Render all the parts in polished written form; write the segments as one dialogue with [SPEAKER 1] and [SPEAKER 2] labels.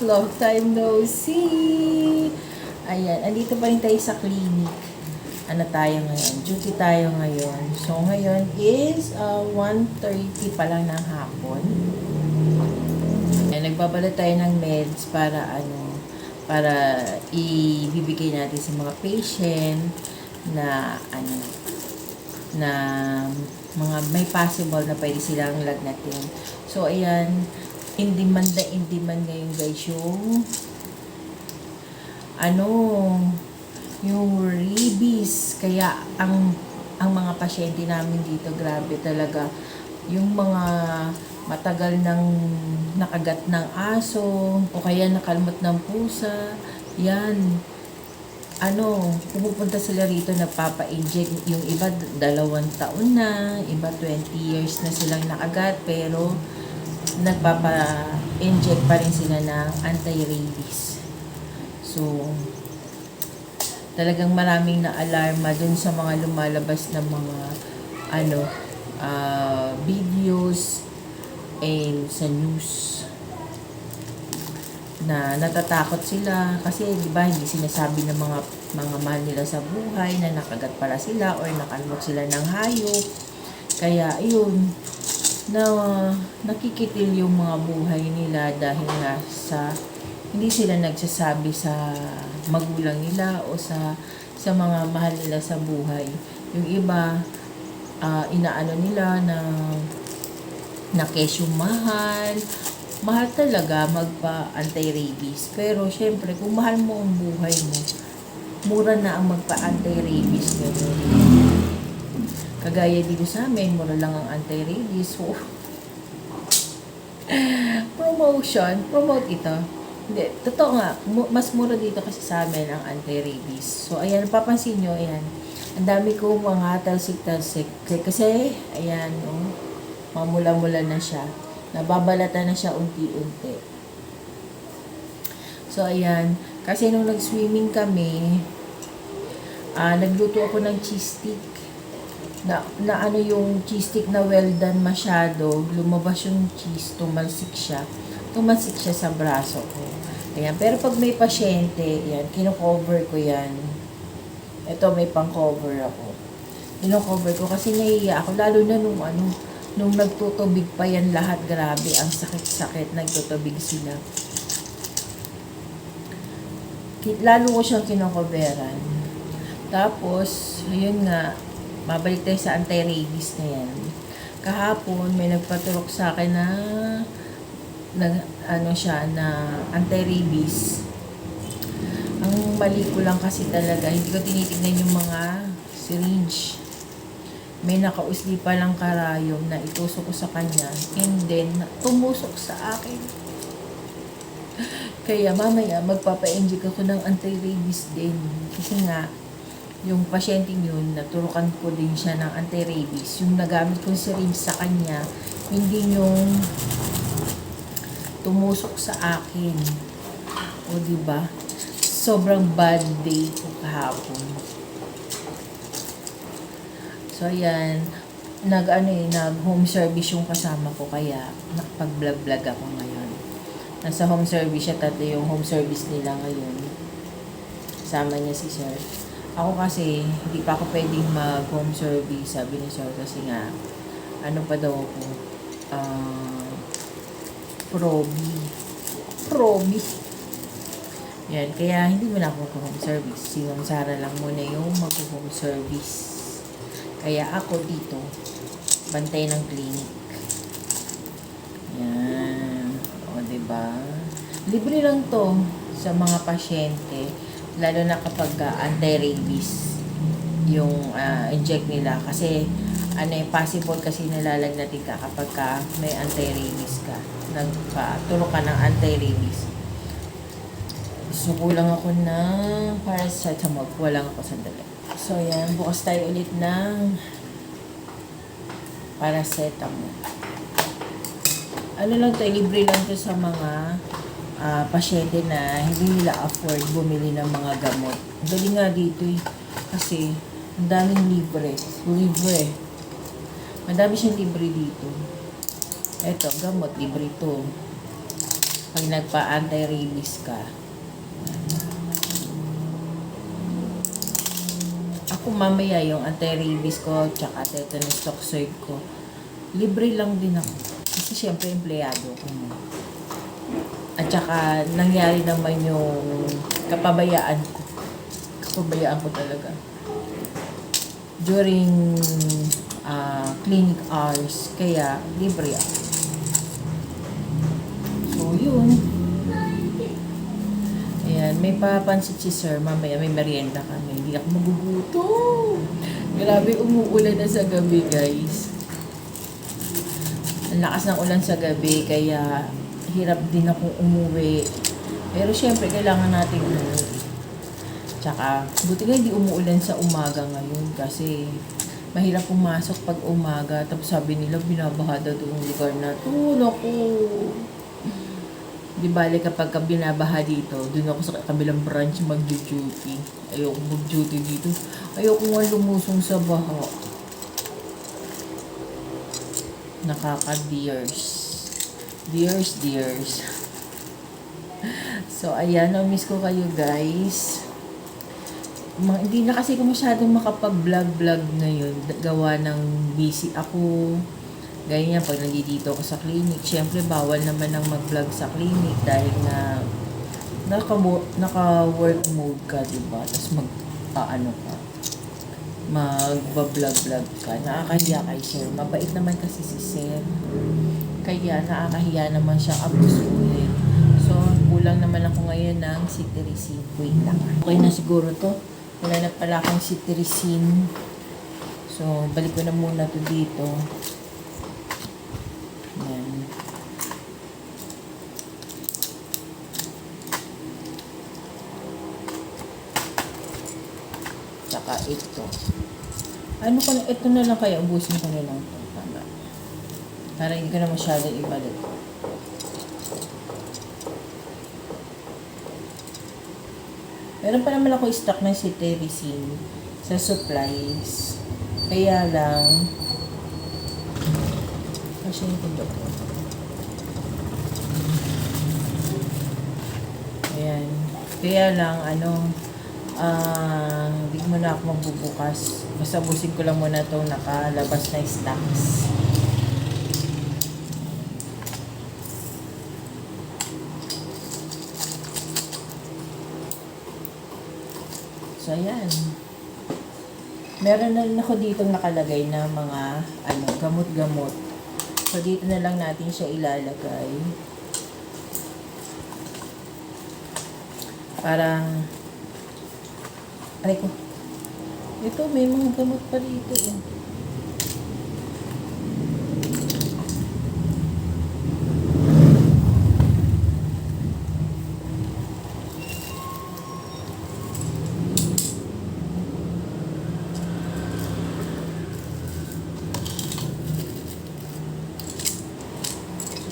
[SPEAKER 1] long time no see. Ayan, andito pa rin tayo sa clinic. Ano tayo ngayon? Duty tayo ngayon. So, ngayon is 1:30 pa lang ng hapon. Ayan, nagbabala tayo ng meds para ibibigay natin sa mga patient na na mga may possible na pwede silang lagnatin. So, ayan, in demand ngayon guys yung rabies. Kaya ang mga pasyente namin dito, grabe talaga. Yung mga matagal nang nakagat ng aso o kaya nakalmot ng pusa, yan. Pumupunta sila rito, nagpapa-inject. Yung iba 2 taon na, iba 20 years na silang nakagat, pero nagpapa-inject pa rin sila ng anti-rabies. So, talagang maraming na-alarma dun sa mga lumalabas na mga videos and sa news na natatakot sila kasi di ba hindi sinasabi ng mga mahal nila sa buhay na nakagat pala sila or nakalmot sila ng hayop. Kaya ayun, na nakikitil yung mga buhay nila dahil nga sa hindi sila nagsasabi sa magulang nila o sa mga mahal nila sa buhay. Yung iba inaano nila na kesyong mahal talaga magpa-anti-rabies. Pero syempre, kung mahal mo ang buhay mo, mura na ang magpa-anti-rabies ngayon. Kagaya dito sa amin, mura lang ang anti-rabies. So, promote ito. Hindi, totoo nga, mas mura dito kasi sa amin ang anti-rabies. So, ayan, papansin nyo, ayan. Ang dami ko mga talsik-talsik. Kasi, ayan, mamula-mula na siya. Nababalatan na siya unti-unti. So, ayan. Kasi nung nag-swimming kami, nagluto ako ng cheese stick. Na yung cheese stick na well done masyado. Lumabas yung cheese, tumalsik siya sa braso ko. Ayan. Pero pag may pasyente, ayan, kino-cover ko yan. Ito, may pang-cover ako. Kino-cover ko kasi nahiya ako. Lalo na nung nagtutubig pa yan lahat, grabe, ang sakit-sakit, nagtutubig sila. Lalo ko siyang kinocoveran. Tapos, yun nga, mabalik tayo sa anti-rabies na yan. Kahapon, may nagpaturok sa akin na anti-rabies. Ang mali ko lang kasi talaga, hindi ko tinitignan yung mga syringe. May nakausli pa lang karayom na itusok ko sa kanya and then tumusok sa akin. Kaya mamaya magpapa-inject ako ng anti-rabies din. Kasi nga, yung pasyente yun, naturukan ko din siya ng anti-rabies. Yung nagamit kong syringe sa kanya, hindi yung tumusok sa akin. O diba? Sobrang bad day ko kahapon. So, ayan, nag-home service yung kasama ko, kaya nakapag-vlog ako ngayon. Nasa home service siya, tatlo yung home service nila ngayon. Kasama niya si Sir. Ako kasi, hindi pa ako pwedeng mag-home service, sabi ni Sir, kasi nga, pa daw ako, probi. Yan, kaya hindi mo na ako mag-home service. Si Ma'am Sara lang muna yung mag-home service. Kaya ako dito, bantay ng clinic. Yan. O, diba? Libre lang to sa mga pasyente, lalo na kapag anti-rabies yung inject nila. Kasi, possible kasi nalalagnatin ka kapag may anti-rabies ka. Nagpaturo ka ng anti-rabies. Suko lang ako ng paracetamol. Walang ako sandali. So, yan. Bukas tayo ulit ng paracetamol. Lang to, libre lang to sa mga pasyente na hindi nila afford bumili ng mga gamot. Ang galing nga dito kasi ang daming libre. Madami siyang libre dito. Eto, gamot, libre to. Pag nagpa-anti-rabies ka. Ako mamaya yung anti-rabies ko tsaka tetanus toxoid ko. Libre lang din ako. Kasi syempre empleyado ko. At saka nangyari naman yung kapabayaan ko. Kapabayaan ko talaga. During clinic hours. Kaya libre ako. So yun. Ayan, may papansit si sir. Mamaya may merienda kami. Hindi ako magugutom. Grabe, umuulan na sa gabi, guys. Ang lakas ng ulan sa gabi, kaya hirap din akong umuwi. Pero syempre, kailangan natin umuwi. Tsaka, buti nga hindi umuulan sa umaga ngayon kasi mahirap pumasok pag umaga. Tapos sabi nila, binabaha daw yung lugar na to. Naku! Di bale kapag binabaha dito, dun ako sa kabilang branch mag-duty. Ayoko mag-duty dito. Ayoko nga lumusong sa baha. Nakaka-dears. Dears. So, ayan. Na-miss ko kayo, guys. Hindi na kasi ko masyadong makapag-vlog ngayon. Gawa ng busy ako. Ganyan, pag nandito ako sa clinic, syempre bawal naman ang mag-vlog sa clinic dahil na naka-work mode ka, diba? Tapos mag-vlog ka. Nakakahiya kay sir. Mabait naman kasi si sir. Kaya nakakahiya naman siyang abusuhin. So, kulang naman ako ngayon ng cetirizine. Wait lang. Okay na siguro to. Wala na pala akong cetirizine. So, balik ko na muna to dito. Yan. Tsaka ito. Ano ko na, ito na lang kaya ubusin ko na lang ito. Tama. Para hindi ko na masyadong ibalik. Meron pa naman ako stock ng cetirizine sa supplies. Kaya lang, kasi ito ba ito? Ayan. Kaya lang, hindi mo na ako magbubukas. Basta busin ko lang muna itong nakalabas na stocks. So, ayan. Meron na rin ako dito nakalagay na mga gamot-gamot. So, dito na lang natin siya ilalagay. Para, aray ko. Ito, may mga gamot pa dito.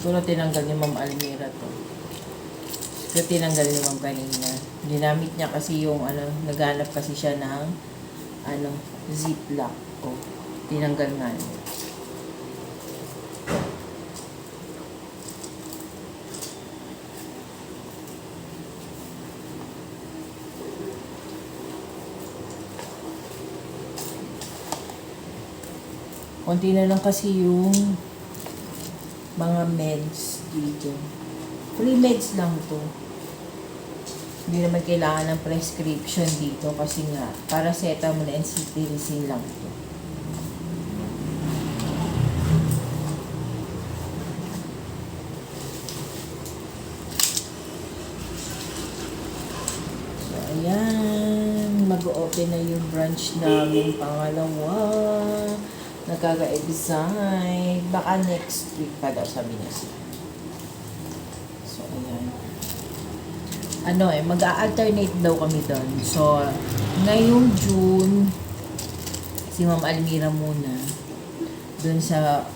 [SPEAKER 1] Siguro tinanggal ni Ma'am Almira to. Siguro tinanggal ni Ma'am kanina. Ginamit niya kasi yung naghanap kasi siya ng ziplock ko. Tinanggal nga niya. Konti na lang kasi yung mga meds dito. Free meds lang to. Hindi naman kailangan ng prescription dito kasi nga paracetamol and cetirizine lang to. So, ayan. Mag-open na yung branch namin pangalawa. Nagkaka-exam. Baka next week pa daw, sabi niya siya. So, ayan. Mag-a-alternate daw kami doon. So, ngayong June, si Ma'am Almira muna. Doon sa,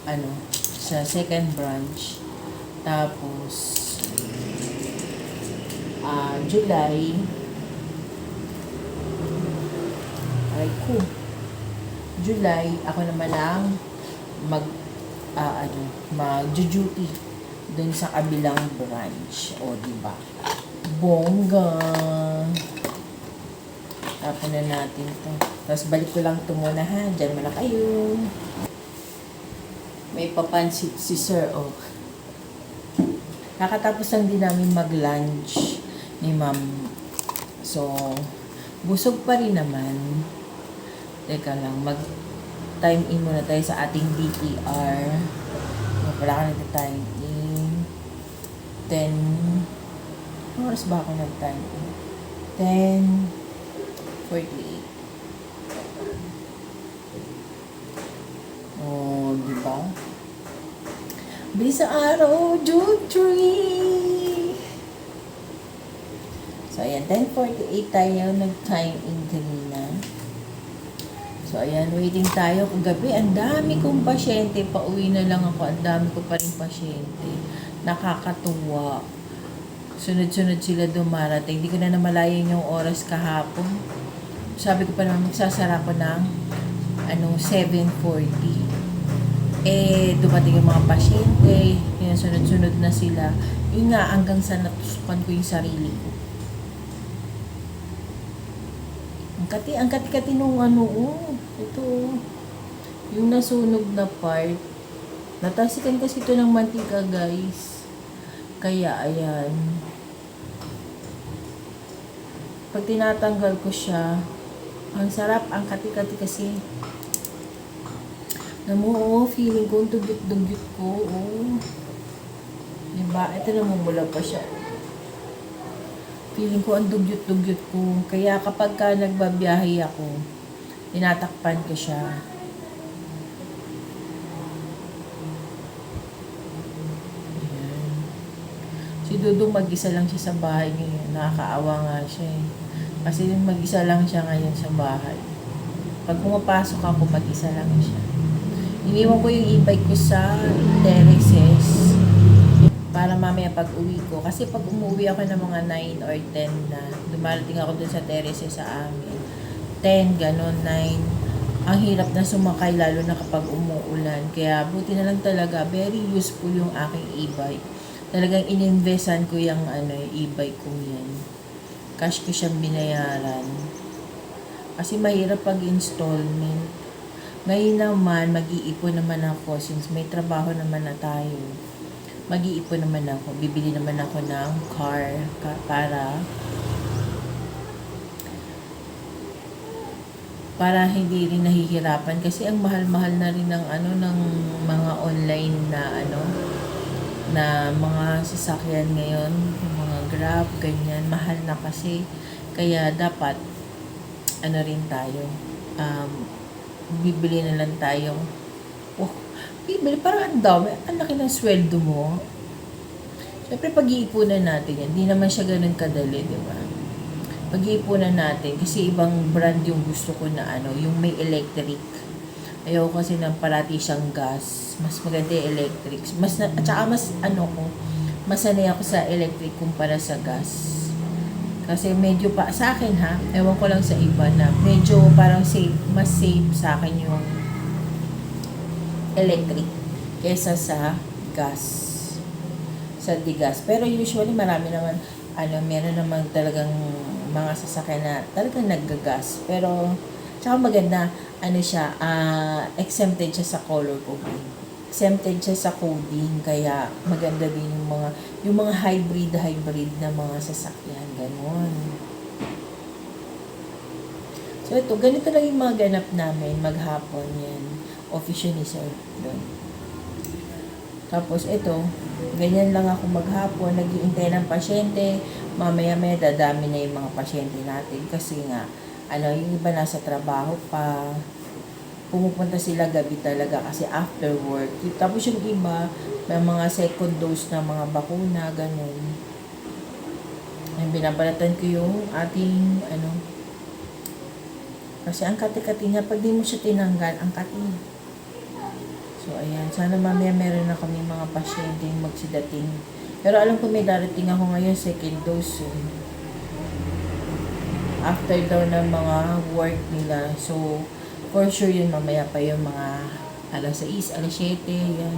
[SPEAKER 1] sa second branch. Tapos, July, July, ako naman ang mag-duty dun sa kabilang branch. O, diba? Bongga! Tapon na natin to. Tapos balik ko lang ito muna ha. Diyan muna kayo. May papansit si Sir, oh. Nakatapos lang din namin mag-lunch ni Ma'am. So, busog pa rin naman. Teka lang, mag-time in muna tayo sa ating DTR. Wala ka nag-time in. 10. Anong oras ba ako nag-time in? 10:48. Oh, diba? Bilis sa araw, June 3! So, ayan, 10:48 tayo nag-time in kanina. So, ayan, waiting tayo. Kagabi, ang dami kong pasyente. Pauwi na lang ako. Ang dami ko pa rin pasyente. Nakakatuwa. Sunod-sunod sila dumarating. Hindi ko na namalayan yung oras kahapon. Sabi ko pa naman, magsasara ko ng 7:40. Dumating yung mga pasyente. Kaya sunod-sunod na sila. Yun nga, hanggang sa natusukan ko yung sarili ko. Ang kati-kati nung ito, yung nasunog na part. Natasikan kasi ito ng mantika, guys. Kaya, ayan. Pag tinatanggal ko siya, ang sarap, ang kati-kati kasi. Feeling ko, ang dugyot-dugyot ko, Diba? Ito namumula pa siya. Feeling ko ang dugyot-dugyot ko. Kaya kapag ka nagbabiyahe ako, tinatakpan ko siya. Ayan. Si Dudong mag-isa lang siya sa bahay ngayon. Nakakaawa nga siya eh. Kasi mag-isa lang siya ngayon sa bahay. Pag pumapasok ako, mag-isa lang siya. Iniwan ko yung e-bike ko sa terraces. Para mamaya pag uwi ko. Kasi pag umuwi ako ng mga 9 or 10 na, dumarating ako dun sa terraces sa amin. 10, ganon, 9. Ang hirap na sumakay lalo na kapag umuulan. Kaya buti na lang talaga, very useful yung aking e-bike. Talagang ininvestan ko yung e-bike ko yan. Cash ko siyang binayaran. Kasi mahirap pag installment. Ngayon naman, mag-iipon naman ako since may trabaho naman na tayo. Mag-iipon naman ako. Bibili naman ako ng car para hindi rin nahihirapan kasi ang mahal-mahal na rin ng ng mga online na mga sasakyan ngayon, mga Grab, ganyan, mahal na kasi. Kaya dapat rin tayo. Bibili na lang tayo. Bibili, parang ang dami. Ang laki ng sweldo mo. Siyempre, pag-iipunan natin yan. Hindi naman siya ganun kadali, di ba? Pag-iipunan natin. Kasi ibang brand yung gusto ko na yung may electric. Ayaw kasi ng parati siyang gas. Mas maganda yung electric. At saka mas masanay ako sa electric kumpara sa gas. Kasi medyo pa, sa akin ewan ko lang sa iba na medyo parang mas safe sa akin yung electric kesa sa gas, sa digas. Pero usually marami naman, meron naman talagang mga sasakyan na talagang naggagas. Pero, tsaka maganda, exempted siya sa color coding. Exempted siya sa coding, kaya maganda din yung mga hybrid na mga sasakyan, ganon. So ito, ganito lang yung mga ganap namin maghapon yan. Official ni Sir doon. Tapos ito, ganyan lang ako maghapon, nag-iintay ng pasyente, mamaya-maya dadami na yung mga pasyente natin kasi nga, yung iba nasa trabaho pa, pumupunta sila gabi talaga kasi after work. Tapos yung iba, may mga second dose na mga bakuna, ganun. Binabalatan ko yung ating, kasi ang kati-kati niya, pag di mo siya tinanggal, ang kati. So, ayan. Sana mamaya meron na kami mga pasyente yung magsidating. Pero alam ko may darating ako ngayon, second dose. After daw ng mga work nila. So, for sure yun, mamaya pa yung mga alas 6, alas 7, yan.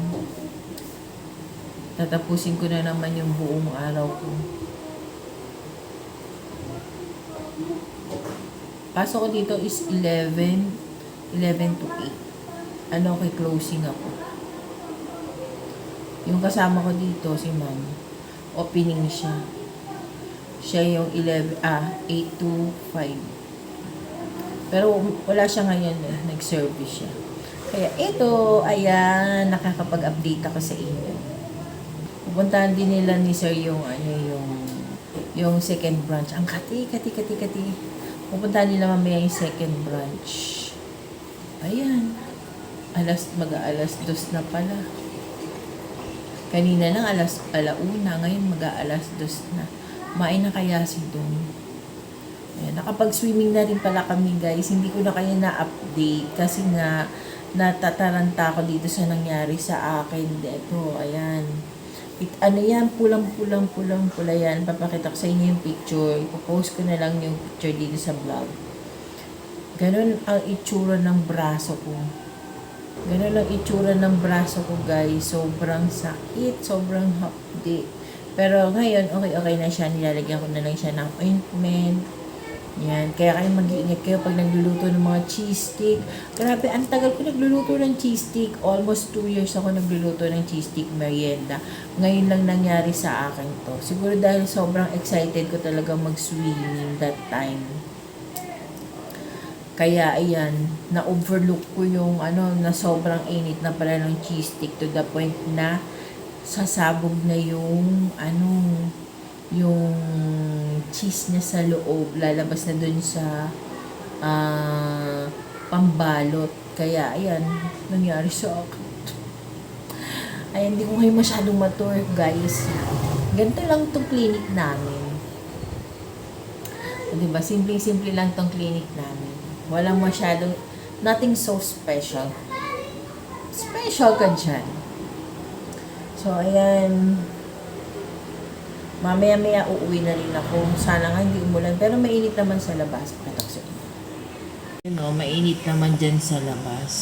[SPEAKER 1] Tatapusin ko na naman yung buong araw ko. Pasok ko dito is 11 to 8. Ano, kay closing ako. Yung kasama ko dito, si ma'am, opening siya. Siya yung 8 to 5. Pero wala siya ngayon eh, nag-service siya. Kaya ito, ayan, nakakapag-update ako sa inyo. Pupuntahan din nila ni sir yung yung second branch. Ang kati. Pupuntahan nila mamaya yung second branch. Ayan. Mag-aalas 2 na pala. Kanina lang alauna, ngayon mag-aalas 2 na. Main na kaya si Dong. Ayan, nakapag-swimming na rin pala kami guys. Hindi ko na kaya na-update kasi nga natataranta ako dito sa nangyari sa akin. Ito, ayan. Ano yan, pula yan. Papakita ko sa inyo yung picture. Ipopost ko na lang yung picture dito sa vlog. Ganun ang itsura ng braso ko. Ganun ang itsura ng braso ko guys. Sobrang sakit, sobrang hapdi. Pero ngayon, okay na siya. Nilalagyan ko na lang siya ng ointment. Yan. Kaya kayo mag-iingat kayo pag nagluluto ng mga cheese stick. Grabe, ang tagal ko nagluluto ng cheese stick. Almost 2 years ako nagluluto ng cheese stick merienda. Ngayon lang nangyari sa akin to. Siguro dahil sobrang excited ko talaga mag-swimming that time. Kaya ayan, na-overlook ko yung na sobrang init na pala ng cheese stick to the point na sasabog na yung yung cheese niya sa loob, lalabas na dun sa pambalot. Kaya ayan, nangyari sa akin. Ayan, hindi ko kayo masyadong matur guys. Ganito lang tong clinic namin. Diba? Simple lang tong clinic namin. Walang masyadong, nothing so special. Special ka dyan. So, ayan. Mamaya uuwi na rin ako. Sana nga hindi umulan. Pero mainit naman sa labas. Mainit naman dyan sa labas.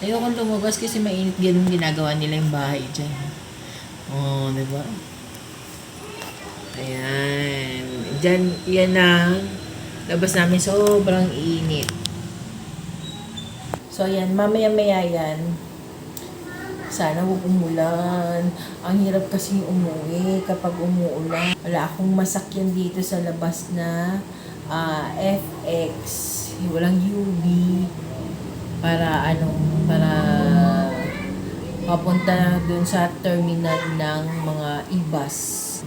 [SPEAKER 1] Ayokong lumabas kasi mainit. Ganun ginagawa nila yung bahay dyan. Oh, diba? Ayan. Dyan, yan na. Labas namin sobrang init. So, ayan. Mamaya yan. Sana huwag umulan. Ang hirap kasi umuwi kapag umuulan. Wala akong masakyan dito sa labas na FX. Walang UV. Para papunta dun sa terminal ng mga e-bus.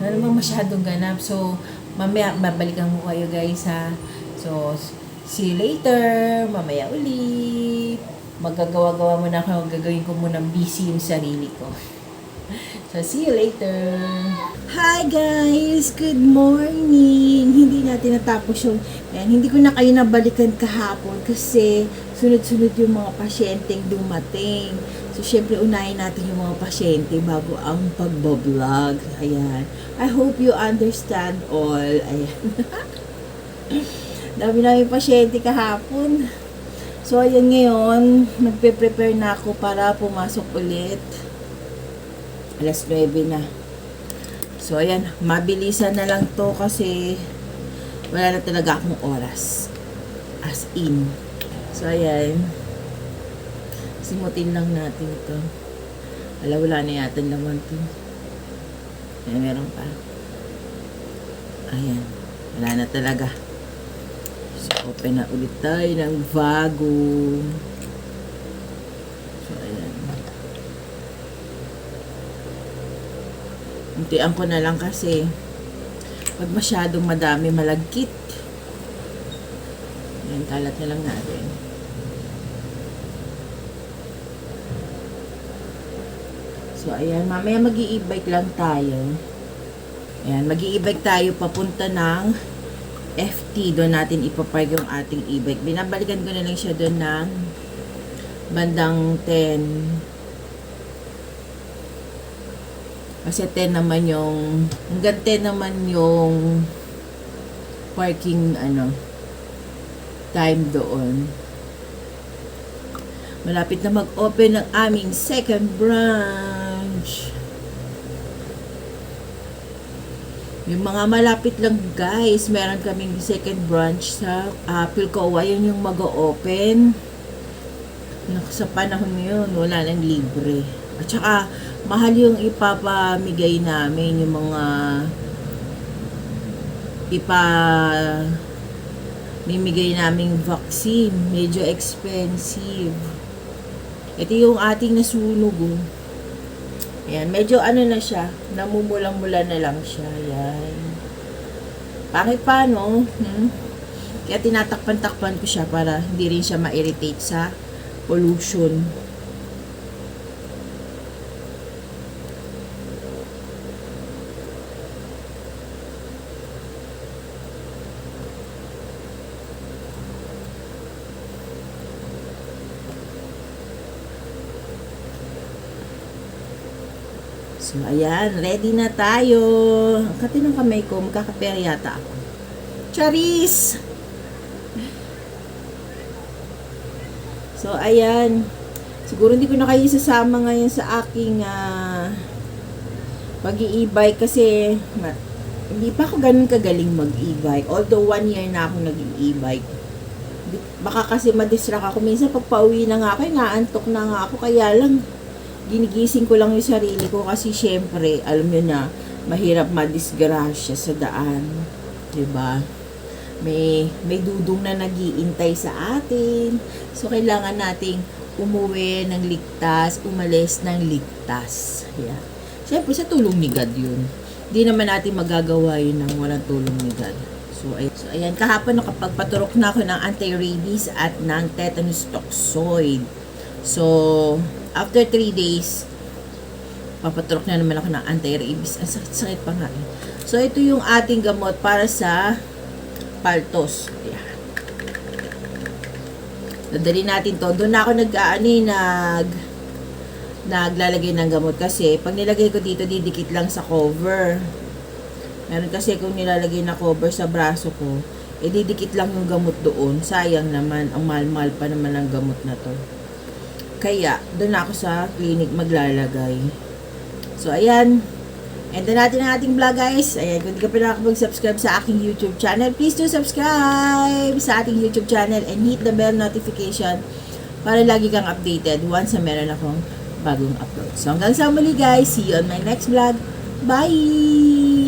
[SPEAKER 1] Wala namang masyadong ganap. So, mamaya babalikan ko kayo guys ha. So, see you later. Mamaya ulit. Magagawa-gawa muna ako, gagawin ko muna busy yung sarili ko. So, see you later!
[SPEAKER 2] Hi guys! Good morning! Hindi natin natapos yung, hindi ko na kayo nabalikan kahapon kasi sunod-sunod yung mga pasyenteng dumating. So, syempre, unahin natin yung mga pasyente bago ang pagbo-vlog. Ayan. I hope you understand all. Ayan. Dami namin pasyente kahapon. So, ayan ngayon, nagpe-prepare na ako para pumasok ulit. Alas 9 na. So, ayan, mabilisan na lang to kasi wala na talaga akong oras. As in. So, ayan. Simutin lang natin ito. Wala na yata naman to. Ayan, meron pa. Ayan. Wala na talaga. Open na ulit tayo ng bago. So, ayan. Untian ko na lang kasi pag masyadong madami malagkit. Ayan, kalat na lang natin. So, ayan. Mamaya mag-i-e-bike lang tayo. Ayan, mag-i-e-bike tayo papunta ng FT, doon natin ipapark yung ating e-bike. Binabalikan ko na lang siya doon ng bandang 10. Kasi 10 naman yung, hanggang 10 naman yung parking, time doon. Malapit na mag-open ng aming second branch. Yung mga malapit lang guys, meron kaming second branch sa Pilcoa, yun yung mag-o-open. Sa panahon yun, wala nang libre. At saka, mahal yung ipapamigay namin, yung mga mimigay naming vaccine. Medyo expensive. Ito yung ating nasunog. Oh. Ayan, medyo ano na siya, namumulang-mula na lang siya. Ayan. Pangit pa, no? Kaya tinatakpan-takpan ko siya para hindi rin siya ma-irritate sa pollution. So, ayan. Ready na tayo. Ang kati ng kamay ko. Magkakapera yata ako. Charis! So, ayan. Siguro hindi ko na kayo isasama ngayon sa aking pag-i-e-bike kasi hindi pa ako ganun kagaling mag-e-bike. Although 1 year na ako nag-e-bike. Baka kasi madistract ako. Minsan pag pauwi na nga ako, naantok na nga ako. Kaya lang, ginigising ko lang yung sarili ko kasi syempre, alam nyo na, mahirap madisgrasya sa daan. Diba? May dudong na nag-iintay sa atin. So, kailangan nating umuwi ng ligtas, umalis ng ligtas. Yeah. Syempre, sa tulong ni God yun. Hindi naman natin magagawa yun ng walang tulong ni God. So, ayan. Kahapon nakapagpaturok na ako ng anti-rabies at ng tetanus toxoid. So, after 3 days, papaturok na naman ako ng anti-rabies. Ang sakit-sakit pa nga eh. So, ito yung ating gamot para sa paltos. Ayan. Nadali natin to. Doon na ako naglalagay ng gamot kasi pag nilagay ko dito, didikit lang sa cover. Meron kasi kung nilalagay na cover sa braso ko, didikit lang yung gamot doon. Sayang naman. Ang mahal-mahal pa naman ang gamot na to. Kaya, doon ako sa clinic maglalagay. So, ayan. Enter natin ang ating vlog, guys. Ayan, kung di ka pa nakapag-subscribe sa aking YouTube channel, please do subscribe sa ating YouTube channel and hit the bell notification para lagi kang updated once na meron akong bagong upload. So, hanggang sa muli, guys. See you on my next vlog. Bye!